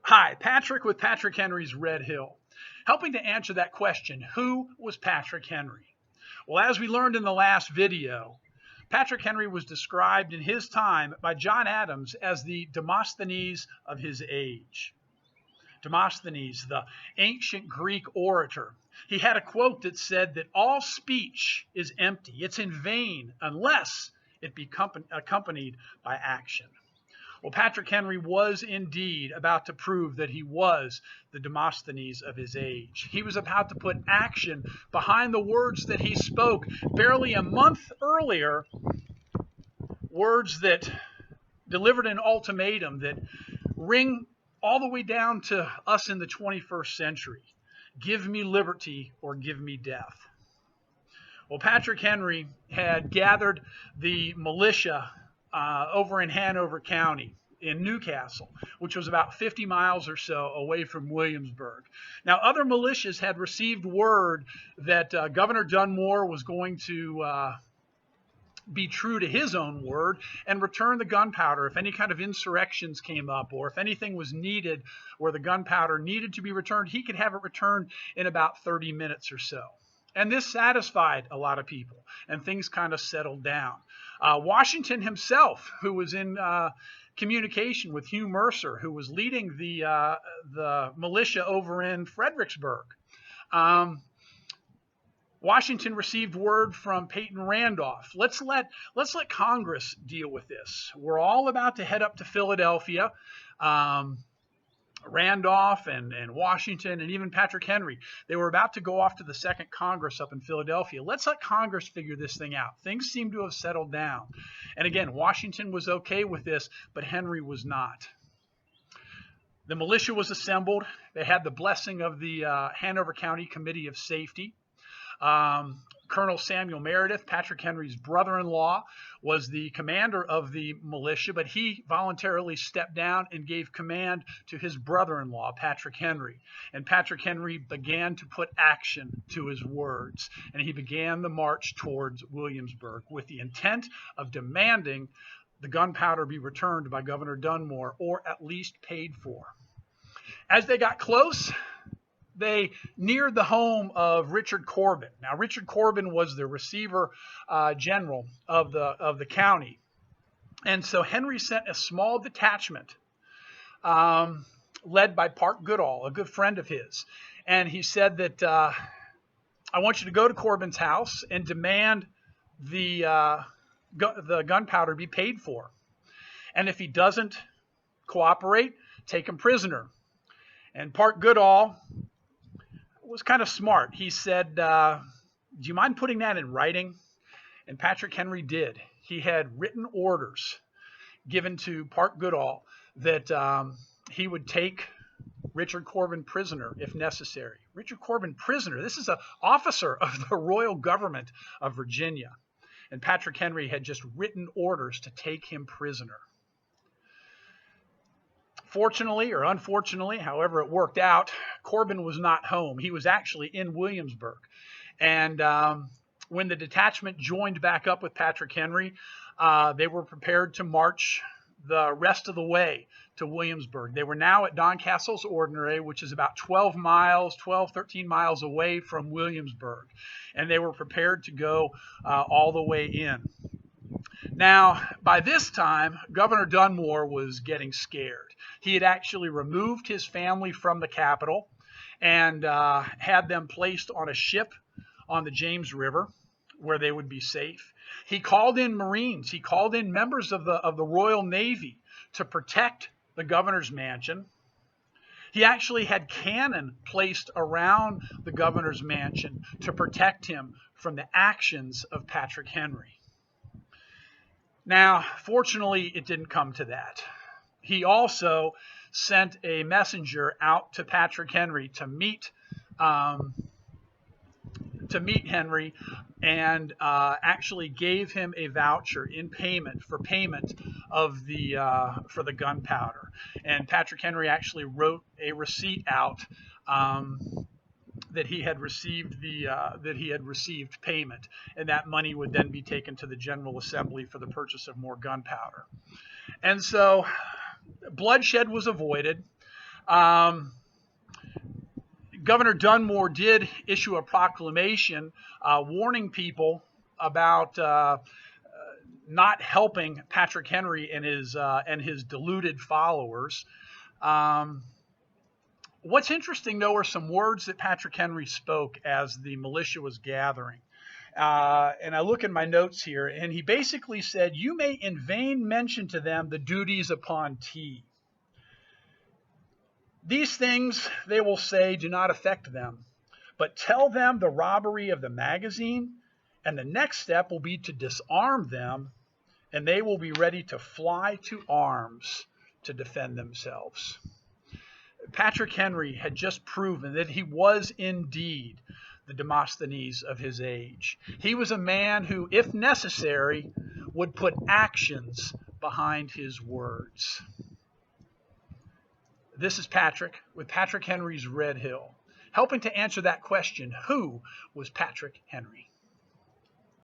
Hi, Patrick with Patrick Henry's Red Hill. Helping to answer that question, who was Patrick Henry? Well, as we learned in the last video, Patrick Henry was described in his time by John Adams as the Demosthenes of his age. Demosthenes, the ancient Greek orator. He had a quote that said that all speech is empty, it's in vain, unless it be accompanied by action. Well, Patrick Henry was indeed about to prove that he was the Demosthenes of his age. He was about to put action behind the words that he spoke barely a month earlier, words that delivered an ultimatum that ring all the way down to us in the 21st century. Give me liberty or give me death. Well, Patrick Henry had gathered the militia over in Hanover County in Newcastle, which was about 50 miles or so away from Williamsburg. Now, other militias had received word that Governor Dunmore was going to be true to his own word and return the gunpowder if any kind of insurrections came up, or if anything was needed where the gunpowder needed to be returned, he could have it returned in about 30 minutes or so. And this satisfied a lot of people, and things kind of settled down. Washington himself, who was in communication with Hugh Mercer, who was leading the militia over in Fredericksburg, Washington received word from Peyton Randolph. Let's let Congress deal with this. We're all about to head up to Philadelphia. Randolph and Washington and even Patrick Henry, they were about to go off to the Second Congress up in Philadelphia. Let's let Congress figure this thing out. Things seem to have settled down. And again, Washington was okay with this, but Henry was not. The militia was assembled. They had the blessing of the Hanover County Committee of Safety. Colonel Samuel Meredith, Patrick Henry's brother-in-law, was the commander of the militia, but he voluntarily stepped down and gave command to his brother-in-law, Patrick Henry. And Patrick Henry began to put action to his words, and he began the march towards Williamsburg with the intent of demanding the gunpowder be returned by Governor Dunmore, or at least paid for. As they got close, they neared the home of Richard Corbin. Now, Richard Corbin was the receiver general of the county. And so Henry sent a small detachment led by Park Goodall, a good friend of his. And he said that, I want you to go to Corbin's house and demand the gunpowder be paid for. And if he doesn't cooperate, take him prisoner. And Park Goodall was kind of smart. He said, do you mind putting that in writing? And Patrick Henry did. He had written orders given to Park Goodall that he would take Richard Corbin prisoner if necessary. Richard Corbin prisoner. This is an officer of the royal government of Virginia. And Patrick Henry had just written orders to take him prisoner. Fortunately or unfortunately, however it worked out, Corbin was not home. He was actually in Williamsburg. And when the detachment joined back up with Patrick Henry, they were prepared to march the rest of the way to Williamsburg. They were now at Doncastle's Ordinary, which is about 13 miles away from Williamsburg. And they were prepared to go all the way in. Now, by this time, Governor Dunmore was getting scared. He had actually removed his family from the capital and had them placed on a ship on the James River where they would be safe. He called in Marines. He called in members of the Royal Navy to protect the governor's mansion. He actually had cannon placed around the governor's mansion to protect him from the actions of Patrick Henry. Now, fortunately, it didn't come to that. He also sent a messenger out to Patrick Henry to meet Henry, and actually gave him a voucher in payment for the gunpowder. And Patrick Henry actually wrote a receipt out that he had received payment, and that money would then be taken to the General Assembly for the purchase of more gunpowder. And so bloodshed was avoided. Governor Dunmore did issue a proclamation warning people about not helping Patrick Henry and his deluded followers. What's interesting, though, are some words that Patrick Henry spoke as the militia was gathering. And I look in my notes here, and he basically said, "You may in vain mention to them the duties upon tea. These things, they will say, do not affect them, but tell them the robbery of the magazine, and the next step will be to disarm them, and they will be ready to fly to arms to defend themselves." Patrick Henry had just proven that he was indeed the Demosthenes of his age. He was a man who, if necessary, would put actions behind his words. This is Patrick with Patrick Henry's Red Hill, helping to answer that question, who was Patrick Henry?